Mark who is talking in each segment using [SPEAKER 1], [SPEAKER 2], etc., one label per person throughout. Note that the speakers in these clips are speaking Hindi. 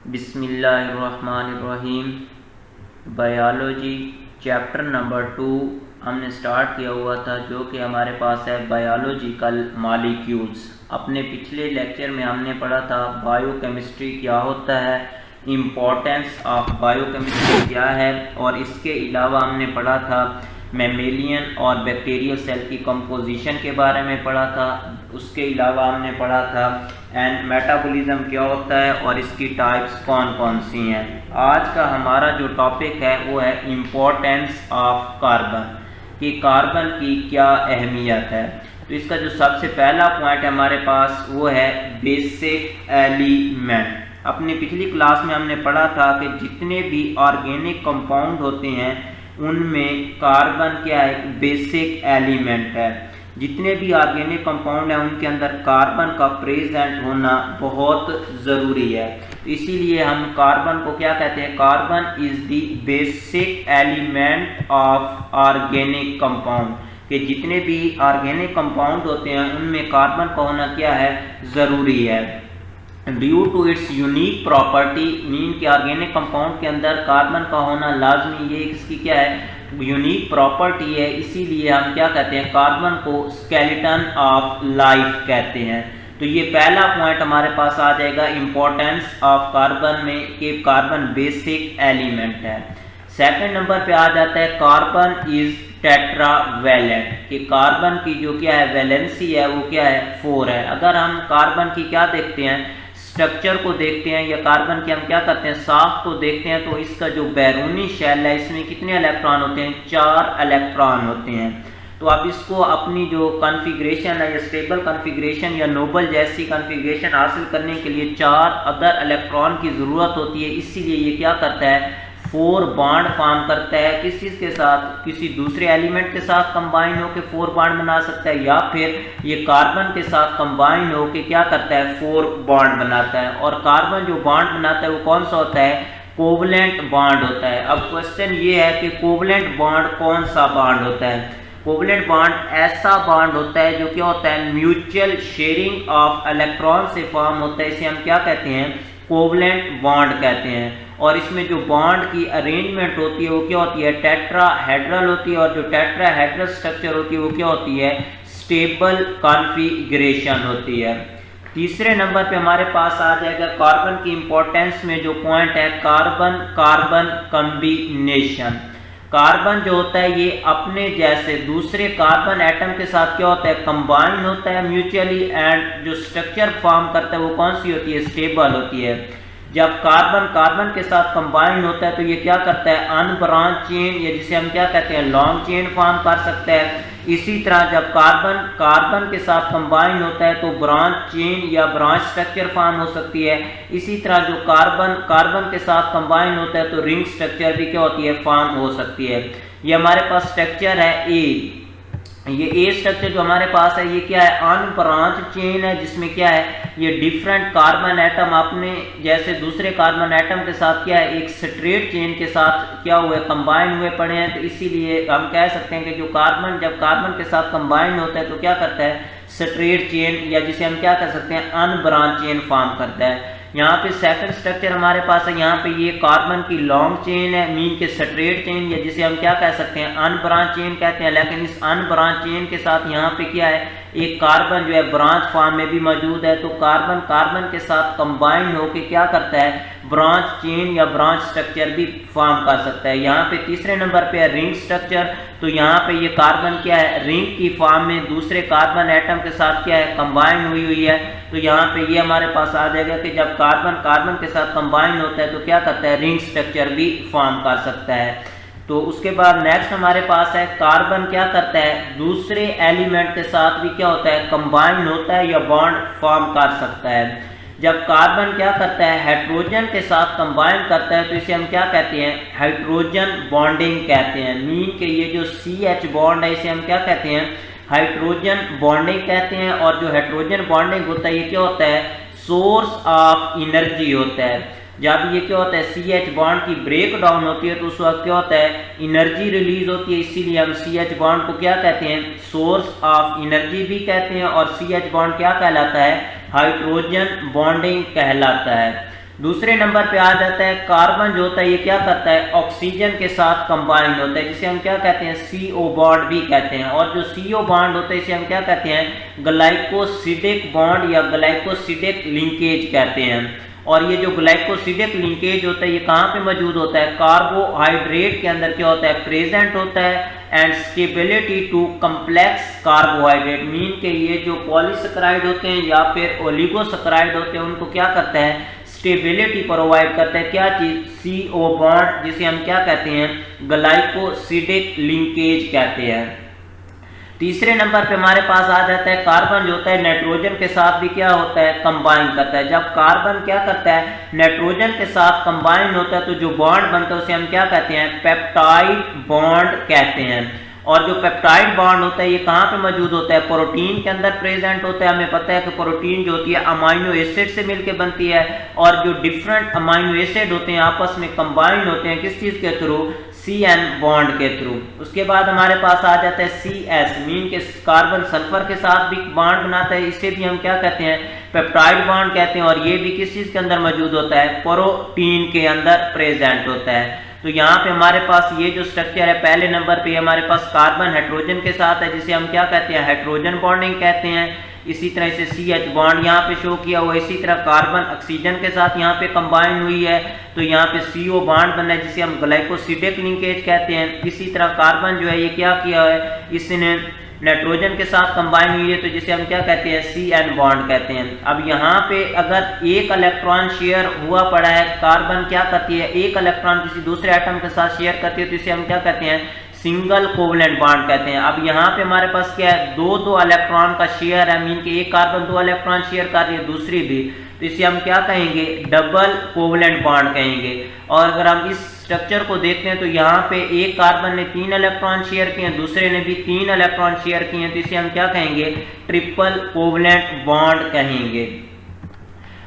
[SPEAKER 1] बिस्मिल्लाहिर्रहमानिर्रहीम। बायोलॉजी चैप्टर नंबर 2 हमने स्टार्ट किया हुआ था, जो कि हमारे पास है बायोलॉजिकल मॉलिक्यूल्स। अपने पिछले लेक्चर में हमने पढ़ा था बायोकेमिस्ट्री क्या होता है, इम्पोर्टेंस ऑफ बायोकेमिस्ट्री क्या है, और इसके अलावा हमने पढ़ा था मैमेलियन और बैक्टीरियल सेल की कंपोजिशन के बारे में पढ़ा था। उसके अलावा हमने पढ़ा था एंड मेटाबॉलिज्म क्या होता है और इसकी टाइप्स कौन कौन सी हैं। आज का हमारा जो टॉपिक है वो है इम्पोर्टेंस ऑफ कार्बन, कि कार्बन की क्या अहमियत है। तो इसका जो सबसे पहला पॉइंट है हमारे पास वो है बेसिक एलिमेंट। अपनी पिछली क्लास में हमने पढ़ा था कि जितने भी ऑर्गेनिक कंपाउंड होते हैं उनमें कार्बन क्या है, बेसिक एलिमेंट है। जितने भी ऑर्गेनिक कंपाउंड हैं उनके अंदर कार्बन का प्रेजेंट होना बहुत ज़रूरी है। इसीलिए हम कार्बन को क्या कहते हैं, carbon is the basic element of organic compound, कि जितने भी ऑर्गेनिक कंपाउंड होते हैं उनमें कार्बन का होना क्या है, ज़रूरी है। Due to its unique property, mean के ऑर्गेनिक कंपाउंड के अंदर कार्बन का होना लाजमी, ये इसकी क्या है, यूनिक प्रॉपर्टी है। इसीलिए हम क्या कहते हैं, कार्बन को स्केलेटन ऑफ लाइफ कहते हैं। तो ये पहला पॉइंट हमारे पास आ जाएगा इम्पोर्टेंस ऑफ कार्बन में, कि कार्बन बेसिक एलिमेंट है। सेकंड नंबर पे आ जाता है कार्बन इज टेट्रावैलेंट, कि कार्बन की जो क्या है वैलेंसी है वो क्या है, 4 है। अगर हम कार्बन की क्या देखते हैं, स्ट्रक्चर को देखते हैं, या कार्बन की हम क्या करते हैं, साख को देखते हैं, तो इसका जो बैरूनी शेल है इसमें कितने इलेक्ट्रॉन होते हैं, 4 इलेक्ट्रॉन होते हैं। तो अब इसको अपनी जो कॉन्फ़िगरेशन है, या स्टेबल कॉन्फ़िगरेशन या नोबल जैसी कॉन्फ़िगरेशन हासिल करने के लिए 4 अदर इलेक्ट्रॉन की ज़रूरत होती है। इसीलिए ये क्या करता है, 4 बॉन्ड फॉर्म करता है। किस चीज़ के साथ, किसी दूसरे एलिमेंट के साथ कंबाइन होकर 4 बॉन्ड बना सकता है, या फिर ये कार्बन के साथ कंबाइन होकर क्या करता है, 4 बॉन्ड बनाता है। और कार्बन जो बॉन्ड बनाता है वो कौन सा होता है, कोवलेंट बॉन्ड होता है। अब क्वेश्चन ये है कि कोवलेंट बॉन्ड कौन सा बॉन्ड होता है। कोवलेंट बॉन्ड ऐसा बॉन्ड होता है जो क्या होता है, म्यूचुअल शेयरिंग ऑफ इलेक्ट्रॉन से फॉर्म होता है। इसे हम क्या कहते हैं, कोवलेंट बॉन्ड कहते हैं। और इसमें जो बॉन्ड की अरेंजमेंट होती है वो क्या होती है, टेट्राहेड्रल होती है। और जो टेट्राहेड्रल स्ट्रक्चर होती है वो क्या होती है, स्टेबल कॉन्फ़िगरेशन होती है। तीसरे नंबर पे हमारे पास आ जाएगा कार्बन की इंपॉर्टेंस में जो पॉइंट है, कार्बन कार्बन कॉम्बिनेशन। कार्बन जो होता है ये अपने जैसे दूसरे कार्बन एटम के साथ क्या होता है, कंबाइन होता है म्यूचुअली, एंड जो स्ट्रक्चर फॉर्म करता है वो कौन सी होती है, स्टेबल होती है। जब कार्बन कार्बन के साथ कंबाइन होता है तो ये क्या करता है, अनब्रांच चेन, या जिसे हम क्या कहते हैं, लॉन्ग चेन फॉर्म कर सकता है। इसी तरह जब कार्बन कार्बन के साथ कंबाइन होता है तो ब्रांच चेन या ब्रांच स्ट्रक्चर फॉर्म हो सकती है। इसी तरह जो कार्बन कार्बन के साथ कंबाइन होता है तो रिंग स्ट्रक्चर भी क्या होती है, फॉर्म हो सकती है। ये हमारे पास स्ट्रक्चर है ए। ये ए स्ट्रक्चर जो हमारे पास है ये क्या है, अनब्रांच चेन है, जिसमें क्या है, ये डिफरेंट कार्बन एटम अपने जैसे दूसरे कार्बन एटम के साथ क्या है, एक स्ट्रेट चेन के साथ क्या हुए, कंबाइन हुए पड़े हैं। तो इसीलिए हम कह सकते हैं कि जो कार्बन जब कार्बन के साथ कंबाइन होता है तो क्या करता है, स्ट्रेट चेन, या जिसे हम क्या कह सकते हैं, अनब्रांच चेन फॉर्म करता है। यहाँ पे सेकंड स्ट्रक्चर हमारे पास है, यहाँ पे ये कार्बन की लॉन्ग चेन है, मीन के स्ट्रेट चेन, या जिसे हम क्या कह सकते हैं, अनब्रांच चेन कहते हैं। लेकिन इस अनब्रांच चेन के साथ यहाँ पे क्या है, एक कार्बन जो है ब्रांच फॉर्म में भी मौजूद है। तो कार्बन कार्बन के साथ कंबाइन होकर क्या करता है, ब्रांच चेन या ब्रांच स्ट्रक्चर भी फॉर्म कर सकता है। यहाँ पे तीसरे नंबर पे है रिंग स्ट्रक्चर। तो यहाँ पे ये कार्बन क्या है, रिंग की फॉर्म में दूसरे कार्बन एटम के साथ क्या है, कंबाइन हुई है। तो यहाँ पे ये हमारे पास आ जाएगा कि जब कार्बन कार्बन के साथ कंबाइन होता है तो क्या करता है, रिंग स्ट्रक्चर भी फॉर्म कर सकता है। तो उसके बाद नेक्स्ट हमारे पास है, कार्बन क्या करता है, दूसरे एलिमेंट के साथ भी क्या होता है, कंबाइन होता है या बॉन्ड फॉर्म कर सकता है। जब कार्बन क्या करता है, हाइड्रोजन के साथ कंबाइन करता है तो इसे हम क्या कहते हैं, हाइड्रोजन बॉन्डिंग कहते हैं। मीन के ये जो CH बॉन्ड है इसे हम क्या कहते हैं, हाइड्रोजन बॉन्डिंग कहते हैं। और जो हाइड्रोजन बॉन्डिंग होता है ये क्या होता है, सोर्स ऑफ एनर्जी होता है। जब ये क्या होता है, CH बॉन्ड की ब्रेक डाउन होती है तो उस वक्त क्या होता है, एनर्जी रिलीज होती है। इसीलिए हम CH बॉन्ड को क्या कहते हैं, सोर्स ऑफ एनर्जी भी कहते हैं। और CH बॉन्ड क्या कहलाता है, हाइड्रोजन बॉन्डिंग कहलाता है। दूसरे नंबर पे आ जाता है कार्बन जो होता है ये क्या करता है, ऑक्सीजन के साथ कंबाइन होता है, जिसे हम क्या कहते हैं, CO बॉन्ड भी कहते हैं। और जो CO बॉन्ड होता है इसे हम क्या कहते हैं, ग्लाइकोसिडिक बॉन्ड या ग्लाइकोसिडिक लिंकेज कहते हैं। और ये जो ग्लाइकोसिडिक लिंकेज होता है ये कहाँ पे मौजूद होता है, कार्बोहाइड्रेट के अंदर क्या होता है, प्रेजेंट होता है। And stability to complex carbohydrate, mean के ये जो पॉलीसेकेराइड होते हैं या फिर ओलिगोसेकेराइड होते हैं उनको क्या करता है, स्टेबिलिटी प्रोवाइड करता है। क्या चीज, CO बॉन्ड, जिसे हम क्या कहते हैं, ग्लाइकोसिडिक लिंकेज कहते हैं। तीसरे नंबर पे हमारे पास आ जाता है कार्बन जो होता है नाइट्रोजन के साथ भी क्या होता है, कंबाइन करता है। जब कार्बन क्या करता है, नाइट्रोजन के साथ कंबाइन होता है तो जो बॉन्ड बनता है उसे हम क्या कहते हैं, पेप्टाइड बॉन्ड कहते हैं। और जो पेप्टाइड बॉन्ड होता है ये कहाँ पे मौजूद होता है, प्रोटीन के अंदर प्रेजेंट होता है। हमें पता है कि प्रोटीन जो होती है अमाइनो एसिड से मिलकर बनती है, और जो डिफरेंट अमाइनो एसिड होते हैं आपस में कंबाइन होते हैं किस चीज़ के थ्रू, CN बॉन्ड के थ्रू। उसके बाद हमारे पास आ जाता है CS, मीन के कार्बन सल्फर के साथ भी बॉन्ड बनाता है, इसे भी हम क्या कहते हैं, पेप्टाइड बॉन्ड कहते हैं। और ये भी किस चीज़ के अंदर मौजूद होता है, प्रोटीन के अंदर प्रेजेंट होता है। तो यहाँ पे हमारे पास ये जो स्ट्रक्चर है, पहले नंबर पे हमारे पास कार्बन हाइड्रोजन के साथ है जिसे हम क्या कहते हैं, हाइड्रोजन बॉन्डिंग कहते हैं। इसी तरह से CH बॉन्ड यहाँ पे शो किया हुआ है। इसी तरह कार्बन ऑक्सीजन के साथ यहाँ पे कंबाइन हुई है तो यहाँ पे CO बॉन्ड बना है जिसे हम ग्लाइकोसिडिक लिंकेज कहते हैं। इसी तरह कार्बन जो है ये क्या किया है, इसने नाइट्रोजन के साथ कंबाइन हुई है तो जिसे हम क्या कहते हैं, CN बॉन्ड कहते हैं। अब यहाँ पे अगर एक इलेक्ट्रॉन शेयर हुआ पड़ा है, कार्बन क्या करती है, एक इलेक्ट्रॉन किसी दूसरे एटम के साथ शेयर करती है तो इसे हम क्या कहते हैं, सिंगल कोवलेंट बॉन्ड कहते हैं। अब यहाँ पे हमारे पास क्या है, दो इलेक्ट्रॉन का शेयर है, मीन के एक कार्बन 2 इलेक्ट्रॉन शेयर कर रही है, दूसरी भी, तो इसे हम क्या कहेंगे, डबल कोवलेंट बॉन्ड कहेंगे। और अगर हम इस स्ट्रक्चर को देखते हैं तो यहाँ पे एक कार्बन ने 3 इलेक्ट्रॉन शेयर किए हैं, दूसरे ने भी 3 इलेक्ट्रॉन शेयर किए हैं, तो इसे हम क्या कहेंगे, ट्रिपल कोवलेंट बॉन्ड कहेंगे।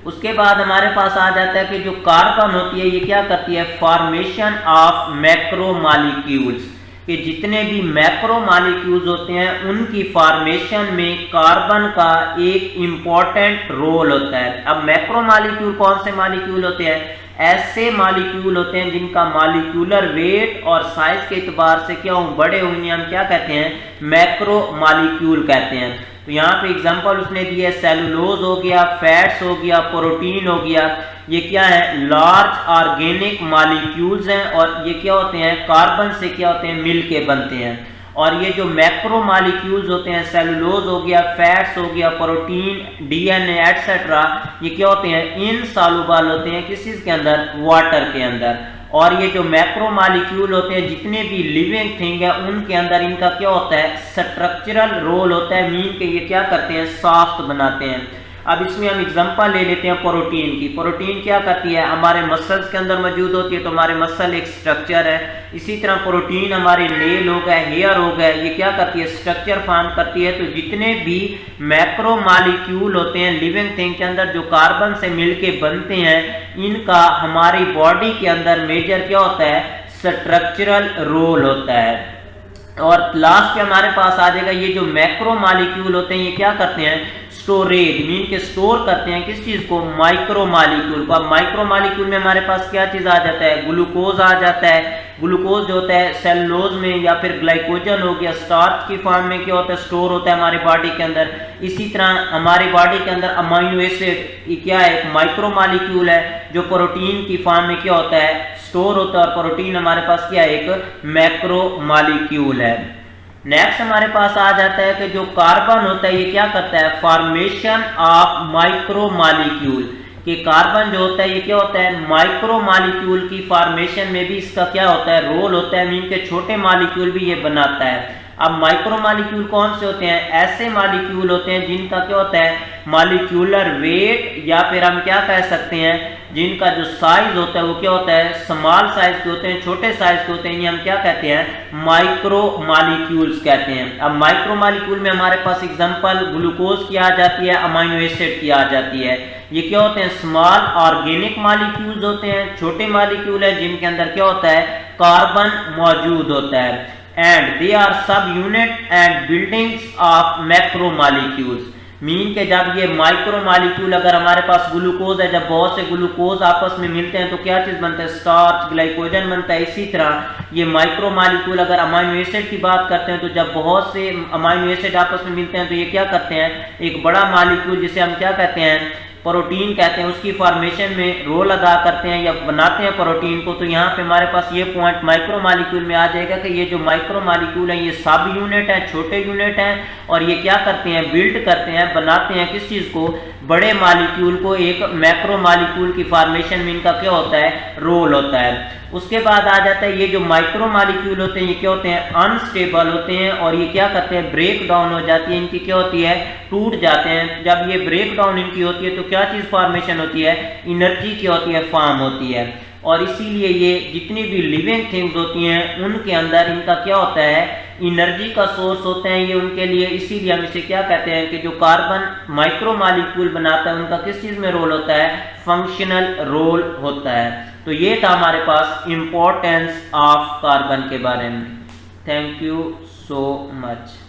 [SPEAKER 1] उसके बाद हमारे पास आ जाता है कि जो कार्बन होती है ये क्या करती है, फॉर्मेशन ऑफ मैक्रोमॉलिक्यूल्स, कि जितने भी मैक्रोमॉलिक्यूल्स होते हैं उनकी फॉर्मेशन में कार्बन का एक इम्पॉर्टेंट रोल होता है। अब मैक्रोमॉलिक्यूल कौन से मॉलिक्यूल होते हैं, ऐसे मॉलिक्यूल होते हैं जिनका मॉलिक्यूलर वेट और साइज के एतबार से क्या बड़े हुए हम क्या कहते हैं, मैक्रोमॉलिक्यूल कहते हैं। तो यहाँ पे एग्जांपल उसने दिया, सेलुलोज हो गया, फैट्स हो गया, प्रोटीन हो गया, ये क्या है, लार्ज ऑर्गेनिक मॉलिक्यूल्स हैं और ये क्या होते हैं, कार्बन से क्या होते हैं, मिल के बनते हैं। और ये जो मैक्रो मॉलिक्यूल्स होते हैं, सेलुलोज हो गया, फैट्स हो गया, प्रोटीन, DNA एटसेट्रा, ये क्या होते हैं, इनसॉल्युबल होते हैं किस चीज के अंदर, वाटर के अंदर। और ये जो मैक्रो मॉलिक्यूल होते हैं, जितने भी लिविंग थिंग है उनके अंदर इनका क्या होता है, स्ट्रक्चरल रोल होता है, मीन के ये क्या करते हैं, सॉफ्ट बनाते हैं। अब इसमें हम एग्जांपल ले लेते हैं प्रोटीन की। प्रोटीन क्या करती है, हमारे मसल्स के अंदर मौजूद होती है, तो हमारे मसल एक स्ट्रक्चर है। इसी तरह प्रोटीन हमारे नेल हो गए, हेयर हो गए, ये क्या करती है, स्ट्रक्चर फॉर्म करती है। तो जितने भी मैक्रो मॉलिक्यूल होते हैं लिविंग थिंग के अंदर जो कार्बन से मिलके बनते हैं, इनका हमारी बॉडी के अंदर मेजर क्या होता है, स्ट्रक्चरल रोल होता है। और लास्ट पे हमारे पास आ जाएगा, ये जो मैक्रो मॉलिक्यूल होते हैं ये क्या करते हैं, स्टोरेज, मीन के स्टोर करते हैं किस चीज को, माइक्रो मॉलिक्यूल को। अब माइक्रो मॉलिक्यूल में हमारे पास क्या चीज आ जाता है, ग्लूकोज आ जाता है। ग्लूकोज जो होता है सेलुलोज में या फिर ग्लाइकोजन हो गया, स्टार्च की फॉर्म में क्या होता है, स्टोर होता है हमारी बॉडी के अंदर। इसी तरह हमारी बॉडी के अंदर अमाइनो एसिड ये क्या है, एक माइक्रो मॉलिक्यूल है जो प्रोटीन की फॉर्म में क्या होता है, स्टोर होता है। और प्रोटीन हमारे पास क्या है, एक मैक्रो मॉलिक्यूल है। नेक्स्ट हमारे पास आ जाता है कि जो कार्बन होता है ये क्या करता है, फॉर्मेशन ऑफ माइक्रो मॉलिक्यूल, कि कार्बन जो होता है ये क्या होता है, माइक्रो मॉलिक्यूल की फॉर्मेशन में भी इसका क्या होता है, रोल होता है, मीन के छोटे मॉलिक्यूल भी ये बनाता है। अब माइक्रो मॉलिक्यूल कौन से होते हैं, ऐसे मॉलिक्यूल होते हैं जिनका क्या होता है, मॉलिक्यूलर वेट, या फिर हम क्या कह सकते हैं, जिनका जो साइज होता है वो क्या होता है, स्मॉल साइज के होते हैं, छोटे साइज के होते हैं, ये हम क्या कहते हैं, माइक्रो मॉलिक्यूल्स कहते हैं। अब माइक्रो मॉलिक्यूल में हमारे पास एग्जांपल ग्लूकोज की आ जाती है, अमाइनो एसिड की आ जाती है। ये क्या होते हैं, स्मॉल ऑर्गेनिक मॉलिक्यूल्स होते हैं, छोटे मॉलिक्यूल है जिनके अंदर क्या होता है, कार्बन मौजूद होता है। And they are subunit and buildings of macromolecules, mean के जब ये माइक्रो मॉलिक्यूल, अगर हमारे पास ग्लूकोज है, जब बहुत से ग्लूकोज आपस में मिलते हैं तो क्या चीज़ बनता है, स्टार्च, ग्लाइकोजन बनता है। इसी तरह ये माइक्रो मॉलिक्यूल, अगर अमाइनो एसिड की बात करते हैं तो जब बहुत से अमाइनो एसिड आपस में मिलते हैं तो ये क्या करते हैं, एक बड़ा मॉलिक्यूल जिसे हम क्या कहते हैं, प्रोटीन कहते हैं, उसकी फॉर्मेशन में रोल अदा करते हैं या बनाते हैं प्रोटीन को। तो यहाँ पे हमारे पास ये पॉइंट माइक्रो मॉलिक्यूल में आ जाएगा कि ये जो माइक्रो मॉलिक्यूल हैं ये सब यूनिट हैं, छोटे यूनिट हैं, और ये क्या करते हैं, बिल्ड करते हैं, बनाते हैं किस चीज़ को, बड़े मॉलिक्यूल को। एक मैक्रो मॉलिक्यूल की फॉर्मेशन में इनका क्या होता है, रोल होता है। उसके बाद आ जाता है ये जो माइक्रो मॉलिक्यूल होते हैं ये क्या होते हैं, अनस्टेबल होते हैं, और ये क्या करते हैं, ब्रेक डाउन हो जाती है, इनकी क्या होती है, टूट जाते हैं। जब ये ब्रेक डाउन इनकी होती है तो क्या चीज़ फॉर्मेशन होती है, एनर्जी क्या होती है, फॉर्म होती है। और इसीलिए ये जितनी भी लिविंग थिंग्स होती हैं उनके अंदर इनका क्या होता है, एनर्जी का सोर्स होते हैं ये उनके लिए। इसीलिए हम इसे क्या कहते हैं कि जो कार्बन माइक्रो मॉलिक्यूल बनाता है उनका किस चीज़ में रोल होता है, फंक्शनल रोल होता है। तो ये था हमारे पास इम्पोर्टेंस ऑफ कार्बन के बारे में। Thank you so much.